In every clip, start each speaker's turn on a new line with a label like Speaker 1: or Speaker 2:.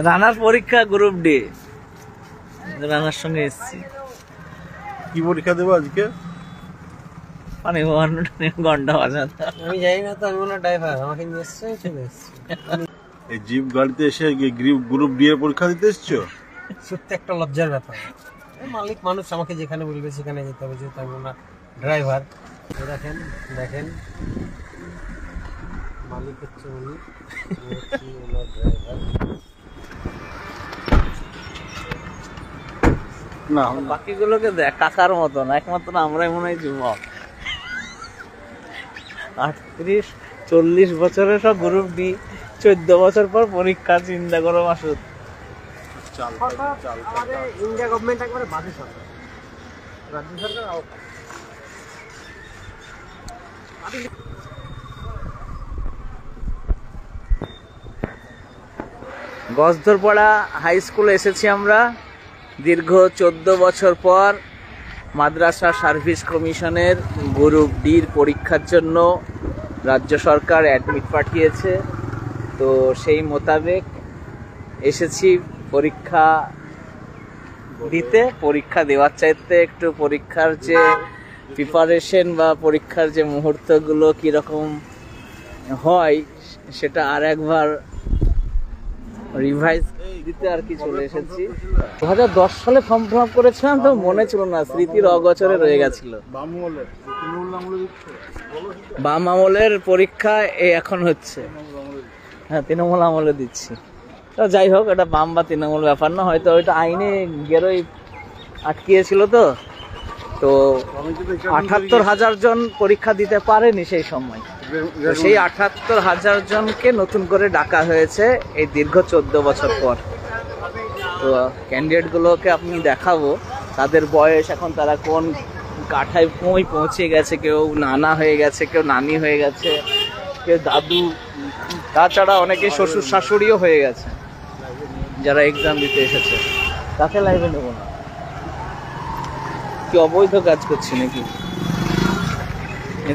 Speaker 1: রানার পরীক্ষা group D, রানার সঙ্গে এসেছি।
Speaker 2: কি পরীক্ষা দেবো আজকে?
Speaker 1: মানে ঘন্টা বাজাতে
Speaker 3: আমি জানি না তো, আমি ওনার ড্রাইভার, আমাকে নিয়ে এসছে, চলে এসছি।
Speaker 2: এই জিপ গাড়িতে এসে গ্রুপ ডি এর পরীক্ষা দিতে এসছো?
Speaker 3: সত্যি একটা লজ্জার ব্যাপার। মালিক মানুষ, আমাকে যেখানে বলবে সেখানে যেতে হবে, যেহেতু আমি ওনার ড্রাইভার। দেখেন দেখেন, মালিক হচ্ছে উনি, ওনার ড্রাইভার।
Speaker 2: না,
Speaker 1: বাকিগুলোকে দেখ কাকার মতন, একমাত্র আমরাই মনে হয় যুবক। 38-40 বছরের সব গ্রুপ ডি, 14 বছর পর পরীক্ষা। চিন্তা করো মাসুদ।
Speaker 3: আমাদের ইন্ডিয়া গভর্নমেন্ট একবারে বাজে সরকার, রাজ্য সরকার আওতা।
Speaker 1: গজদরপাড়া হাই স্কুলে এসেছি আমরা দীর্ঘ 14 বছর পর। মাদ্রাসা সার্ভিস কমিশনের গ্রুপ ডির পরীক্ষার জন্য রাজ্য সরকার অ্যাডমিট পাঠিয়েছে, তো সেই মোতাবেক এসেছি পরীক্ষা দিতে। পরীক্ষা দেওয়ার চাইতে একটু পরীক্ষার যে প্রিপারেশন বা পরীক্ষার যে মুহূর্তগুলো কীরকম হয় সেটা আর একবার রিভাইজ দিতে আর কি চলে এসেছি। 2010 সালে ফর্ম ফিল আপ করেছিলাম, তো মনে ছিল না, স্মৃতির অগোচরে রয়ে গেছিল। বাম আমলের পরীক্ষা এখন হচ্ছে, হ্যাঁ তৃণমূল আমলে দিচ্ছি। তো যাই হোক, এটা বাম বা তৃণমূল ব্যাপার না, হয়তো ওইটা আইনে গেরোই আটকিয়েছিল। তো 78,000 জন পরীক্ষা দিতে পারেনি সেই সময়। সেই 78,000 জনকে নতুন করে ডাকা হয়েছে এই দীর্ঘ 14 বছর পর। তো ক্যান্ডিডেটগুলোকে আপনি দেখাবো, তাদের বয়স এখন, তারা কোন কাঠায় পৌঁছে গেছে। কেউ নানা হয়ে গেছে, কেউ নানি হয়ে গেছে, কেউ দাদু, তাছাড়া অনেকে শ্বশুর শাশুড়িও হয়ে গেছে যারা এক্সাম দিতে এসেছে। তাকে লাইভে নেবো না, কি অবৈধ কাজ করছি নাকি?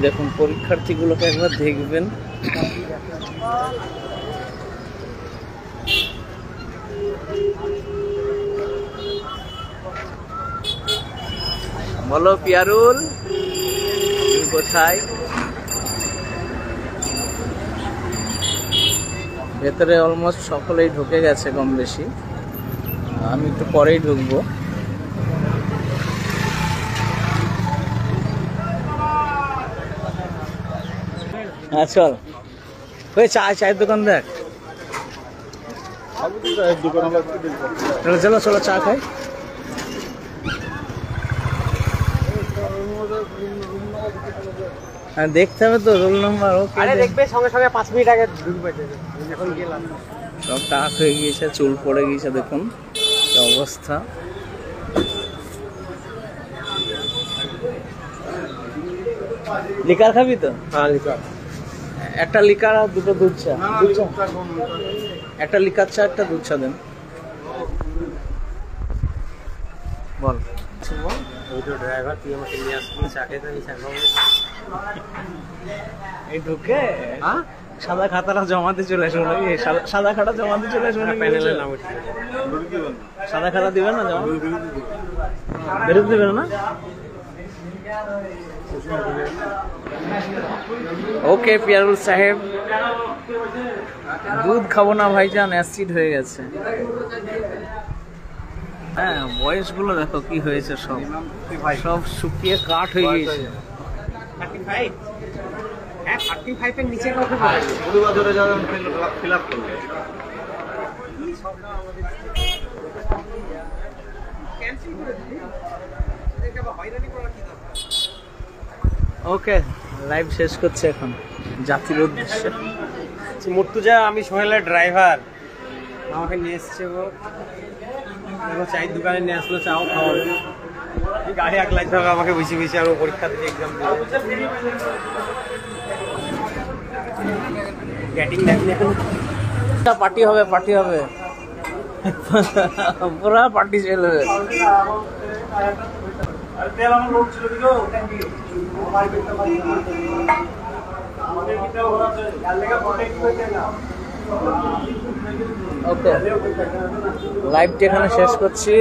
Speaker 1: দেখুন পরীক্ষার্থীগুলোকে একবার দেখবেন। বলো পিয়ারুল, তুমি কোথায়? ভেতরে অলমোস্ট সকলেই ঢুকে গেছে কম বেশি, আমি একটু পরেই ঢুকবো। হ্যাঁ চল, ওই চায়ের দোকান দেখ। চলো চলো চা খাই। হ্যাঁ দেখতে হবে তো রোল নাম্বার।
Speaker 3: আরে দেখবে সঙ্গে সঙ্গে 5 মিনিট আগে ঢুকবে, এখন গেলাম।
Speaker 1: সব টাক হয়ে গিয়েছে, চুল পড়ে গিয়েছে, দেখুন কি অবস্থা। লিকার খাবি তো?
Speaker 3: হ্যাঁ লিকার।
Speaker 1: একটা লিকার আর দুটো দুধ চা। একটা লিকার চা, একটা দুধ চা দেন। বল।
Speaker 3: ওই তো ড্রাইভার, তুই আমাকে নিয়ে আসবি, চা খেতে, আমি চা খাবো।
Speaker 1: এই ঢুকে সাদা খাতাটা জমাতে চলে আসবো নাকি? সাদা খাতা জমাতে চলে আসবো নাকি?
Speaker 3: প্যানেলের নাম উঠে
Speaker 1: সাদা খাতা দিবেন না জমা? বেরোতে দেবেন না? ওকে পিয়ারুল সাহেব, দুধ খাবো না ভাইজান, অ্যাসিড হয়ে গেছে। হ্যাঁ বয়সগুলো দেখো কি হয়েছে, সব সব শুকিয়ে কাঠ হয়ে গিয়েছে।
Speaker 3: 35? হ্যাঁ 35 এর নিচে কত?
Speaker 2: বছরে যাবেন ফিল আপ করবে।
Speaker 1: ওকে লাইভ শেষ করছে এখন জাতির উদ্দেশ্যে।
Speaker 3: মুর্তুজা, আমি সোহেলের ড্রাইভার, আমাকে নিয়ে এসছে ও চায়ের দোকানে নিয়ে আসলো, চাও খাওয়াবে। গাড়ি আগলাইতে হবে আমাকে বেশি বেশি, আর পরীক্ষা থেকে এক্সাম দেবো। ব্যাটিং দেখলে
Speaker 1: পার্টি হবে, পার্টি হবে, পুরা পার্টি চলবে। ওকে, লাইভটি এখানে শেষ করছি।